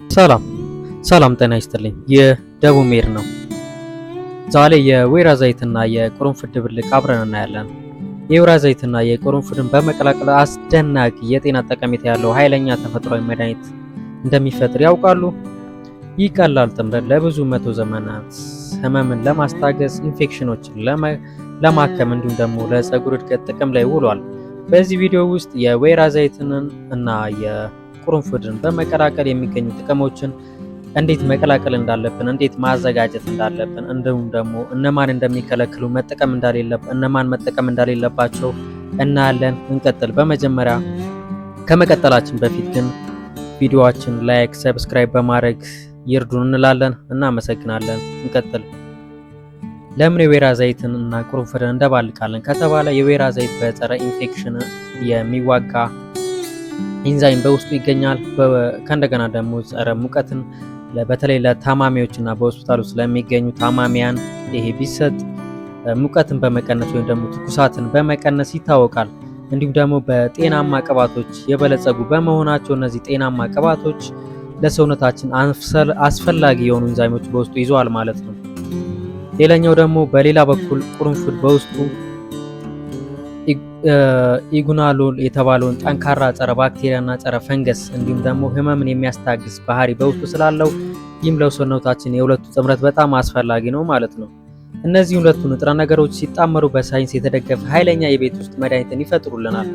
ሰላም ጤና ይስጥልኝ። ይህ ደቡብ ሜድ ነው። ዛሬ የወይራ ዘይትና የቅርንፉድ ድብልቅ አብረን እናያለን። የወይራ ዘይትና የቅርንፉድን በመቀላቀል አስደናቂ የጤና ጠቀሜታ ያለው ኃይለኛ ተፈጥሯዊ መድኃኒት እንደሚፈጥር ያውቃሉ? ይህ ቀላል ጥምረት ለብዙ መቶ ዘመናት ህመምን ለማስታገስ፣ ኢንፌክሽኖችን ለማከም እንዲሁም ደግሞ ለፀጉር እድገት ጥቅም ላይ ውሏል። በዚህ ቪዲዮ ውስጥ የወይራ ዘይትን እና የቅርንፉድን በመቀላቀል የሚገኙ ጥቅሞችን፣ እንዴት መቀላቀል እንዳለብን፣ እንዴት ማዘጋጀት እንዳለብን፣ እንዲሁም ደግሞ እነማን እንደሚከለክሉ እነማን መጠቀም እንደሌለባቸው እናያለን። እንቀጥል። በመጀመሪያ ከመቀጠላችን በፊት ግን ቪዲዮአችን ላይክ፣ ሰብስክራይብ በማድረግ ይርዱን እንላለን። እናመሰግናለን። እንቀጥል። ለምን የወይራ ዘይትን እና ቅርንፉድን እንደባልቃለን ከተባለ የወይራ ዘይት በጸረ ኢንፌክሽን የሚዋጋ ኢንዛይም በውስጡ ይገኛል። ከእንደገና ደግሞ ጸረ ሙቀትን በተለይ ለታማሚዎችና በሆስፒታል ውስጥ ለሚገኙ ታማሚያን ይሄ ቢሰጥ ሙቀትን በመቀነስ ወይም ደግሞ ትኩሳትን በመቀነስ ይታወቃል። እንዲሁም ደግሞ በጤናማ ቅባቶች የበለጸጉ በመሆናቸው እነዚህ ጤናማ ቅባቶች ለሰውነታችን አስፈላጊ የሆኑ ኢንዛይሞች በውስጡ ይዘዋል ማለት ነው። ሌላኛው ደግሞ በሌላ በኩል ቅርንፉድ በውስጡ ኢጉናሎል የተባለውን ጠንካራ ጸረ ባክቴሪያና ጸረ ፈንገስ እንዲሁም ደግሞ ህመምን የሚያስታግስ ባህሪ በውስጡ ስላለው ይህም ለሰውነታችን የሁለቱ ጥምረት በጣም አስፈላጊ ነው ማለት ነው። እነዚህ ሁለቱ ንጥረ ነገሮች ሲጣመሩ በሳይንስ የተደገፈ ኃይለኛ የቤት ውስጥ መድኃኒትን ይፈጥሩልናል።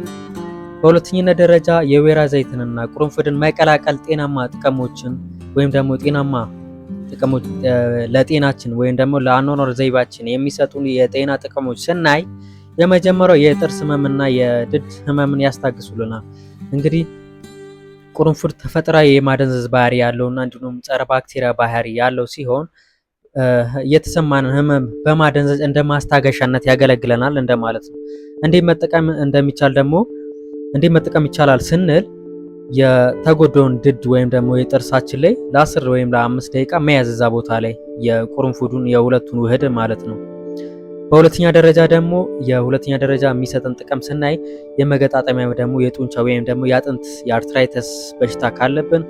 በሁለተኛነት ደረጃ የወይራ ዘይትንና ቅርንፉድን መቀላቀል ጤናማ ጥቅሞችን ወይም ደግሞ ጤናማ ጥቅሞች ለጤናችን ወይም ደግሞ ለአኗኗር ዘይቤያችን የሚሰጡን የጤና ጥቅሞች ስናይ የመጀመሪያው የጥርስ ህመምና የድድ ህመምን ያስታግሱልናል። እንግዲህ ቅርንፉድ ተፈጥሯዊ የማደንዘዝ ባህሪ ያለውና እንዲሁም ጸረ ባክቴሪያ ባህሪ ያለው ሲሆን የተሰማንን ህመም በማደንዘዝ እንደ ማስታገሻነት ያገለግለናል እንደማለት ነው። እንዴት መጠቀም ይቻላል ስንል የተጎዳውን ድድ ወይም ደግሞ የጥርሳችን ላይ ለ10 ወይም ለ5 ደቂቃ መያዝ እዛ ቦታ ላይ የቅርንፉዱን የሁለቱን ውህድ ማለት ነው። በሁለተኛ ደረጃ የሚሰጠን ጥቅም ስናይ የመገጣጠሚያ ደግሞ የጡንቻ ወይም ደግሞ የአጥንት የአርትራይተስ በሽታ ካለብን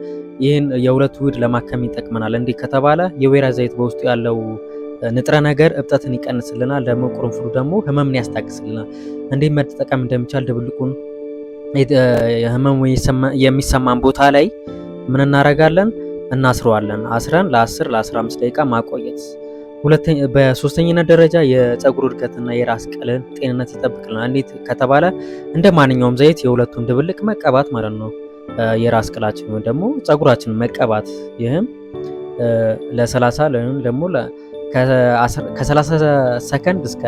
ይህን የሁለቱ ውህድ ለማከም ይጠቅመናል። እንዲህ ከተባለ የወይራ ዘይት በውስጡ ያለው ንጥረ ነገር እብጠትን ይቀንስልናል፣ ደግሞ ቅርንፉዱ ደግሞ ህመምን ያስታግስልናል። እንዴት መጠቀም እንደሚቻል ድብልቁን ህመሙ የሚሰማን ቦታ ላይ ምን እናደርጋለን? እናስረዋለን። አስረን ለ10 ለ15 ደቂቃ ማቆየት። በሶስተኛነት ደረጃ የፀጉር እድገትና የራስ ቅልን ጤንነት ይጠብቅልናል። እንዴት ከተባለ እንደ ማንኛውም ዘይት የሁለቱን ድብልቅ መቀባት ማለት ነው። የራስ ቅላችን ወይም ደግሞ ፀጉራችንን መቀባት፣ ይህም ለ30 ወይም ደግሞ ከ30 ሰከንድ እስከ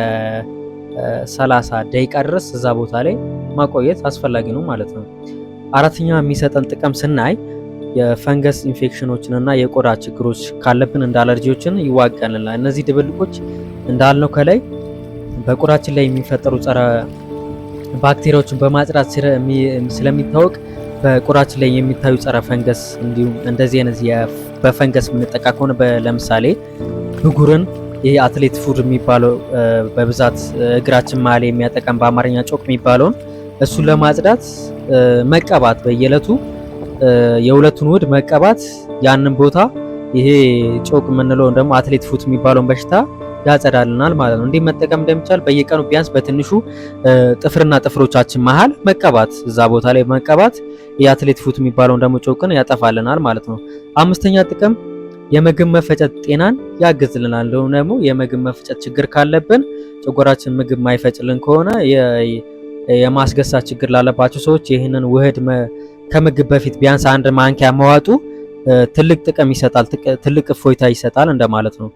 30 ደቂቃ ድረስ እዛ ቦታ ላይ ማቆየት አስፈላጊ ነው ማለት ነው። አራተኛ የሚሰጠን ጥቅም ስናይ የፈንገስ ኢንፌክሽኖችን እና የቆዳ ችግሮች ካለብን እንደ አለርጂዎችን ይዋጋልናል። እነዚህ ድብልቆች እንዳልነው ከላይ በቆዳችን ላይ የሚፈጠሩ ጸረ ባክቴሪያዎችን በማጽዳት ስለሚታወቅ በቆዳችን ላይ የሚታዩ ጸረ ፈንገስ እንዲሁም እንደዚህ አይነት በፈንገስ የምንጠቃ ከሆነ ለምሳሌ ብጉርን፣ ይሄ አትሌት ፉድ የሚባለው በብዛት እግራችን መሀል የሚያጠቃን በአማርኛ ጮክ የሚባለውን እሱን ለማጽዳት መቀባት በየዕለቱ የሁለቱን ውህድ መቀባት ያንን ቦታ ይሄ ጮክ የምንለው ደግሞ አትሌት ፉት የሚባለውን በሽታ ያጸዳልናል ማለት ነው። እንዲህ መጠቀም እንደሚቻል በየቀኑ ቢያንስ በትንሹ ጥፍርና ጥፍሮቻችን መሃል መቀባት፣ እዛ ቦታ ላይ መቀባት የአትሌት ፉት የሚባለውን ደግሞ ጮክን ያጠፋልናል ማለት ነው። አምስተኛ ጥቅም የምግብ መፈጨት ጤናን ያግዝልናል። ደግሞ የምግብ መፈጨት ችግር ካለብን ጨጓራችን ምግብ ማይፈጭልን ከሆነ የማስገሳት ችግር ላለባቸው ሰዎች ይህንን ውህድ ከምግብ በፊት ቢያንስ 1 ማንኪያ መዋጡ ትልቅ ጥቅም ይሰጣል፣ ትልቅ እፎይታ ይሰጣል እንደማለት ነው።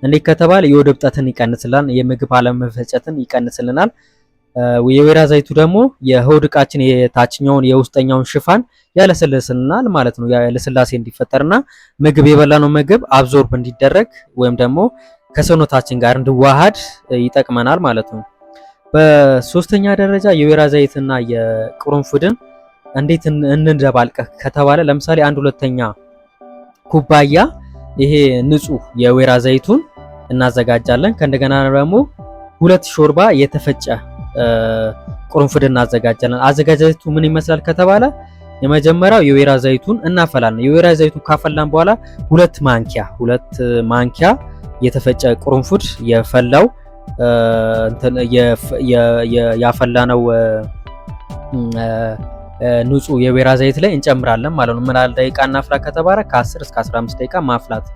እንዴት ከተባለ የሆድ እብጠትን ይቀንስልናል፣ የምግብ አለመፈጨትን ይቀንስልናል። የወይራ ዘይቱ ደግሞ የሆድ ዕቃችን የታችኛውን የውስጠኛውን ሽፋን ያለሰልስልናል ማለት ነው። ለስላሴ እንዲፈጠርና ምግብ የበላነው ምግብ አብዞርብ እንዲደረግ ወይም ደግሞ ከሰውነታችን ጋር እንዲዋሃድ ይጠቅመናል ማለት ነው። በሶስተኛ ደረጃ የወይራ ዘይትና የቅርንፉድን እንዴት እንደባልቀ ከተባለ ለምሳሌ 1/2 ኩባያ ይሄ ንጹህ የወይራ ዘይቱን እናዘጋጃለን። ከእንደገና ደግሞ 2 ሾርባ የተፈጨ ቅርንፉድ እናዘጋጃለን። አዘጋጃጀቱ ምን ይመስላል ከተባለ የመጀመሪያው የወይራ ዘይቱን እናፈላለን። የወይራ ዘይቱን ካፈላን በኋላ 2 ማንኪያ የተፈጨ ቁርንፉድ የፈላው ያፈላነው ንጹህ የወይራ ዘይት ላይ እንጨምራለን ማለት ነው። ምን ያህል ደቂቃ እናፍላ ከተባለ ከ10 እስከ 15 ደቂቃ ማፍላት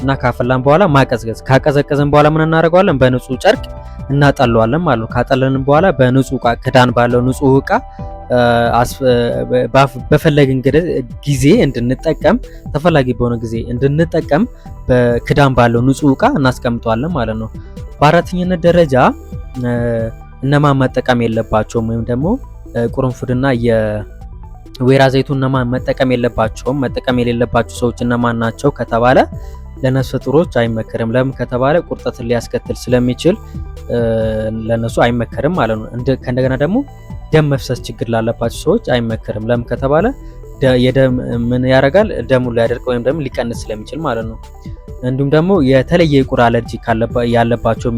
እና ካፈላን በኋላ ማቀዝቀዝ። ካቀዘቀዘን በኋላ ምን እናደርገዋለን? በንጹህ ጨርቅ እናጠለዋለን ማለት ነው። ካጠለልን በኋላ በንጹህ ዕቃ ክዳን ባለው ንጹህ ዕቃ በፈለግን ጊዜ እንድንጠቀም ተፈላጊ በሆነ ጊዜ እንድንጠቀም በክዳን ባለው ንጹህ ዕቃ እናስቀምጠዋለን ማለት ነው። በአራተኛነት ደረጃ እነማን መጠቀም የለባቸውም ወይም ደግሞ ቁርንፉድና የወይራ ዘይቱን እነማን መጠቀም የለባቸውም? መጠቀም የሌለባቸው ሰዎች እነማን ናቸው ከተባለ ለነፍሰ ጡሮች አይመከርም። ለምን ከተባለ ቁርጠትን ሊያስከትል ስለሚችል ለነሱ አይመከርም ማለት ነው። ከእንደገና ደግሞ ደም መፍሰስ ችግር ላለባቸው ሰዎች አይመከርም። ለምን ከተባለ የደም ምን ያደርጋል? ደሙን ሊያደርቅ ወይም ደግሞ ሊቀንስ ስለሚችል ማለት ነው። እንዲሁም ደግሞ የተለየ የቁር አለርጂ ያለባቸው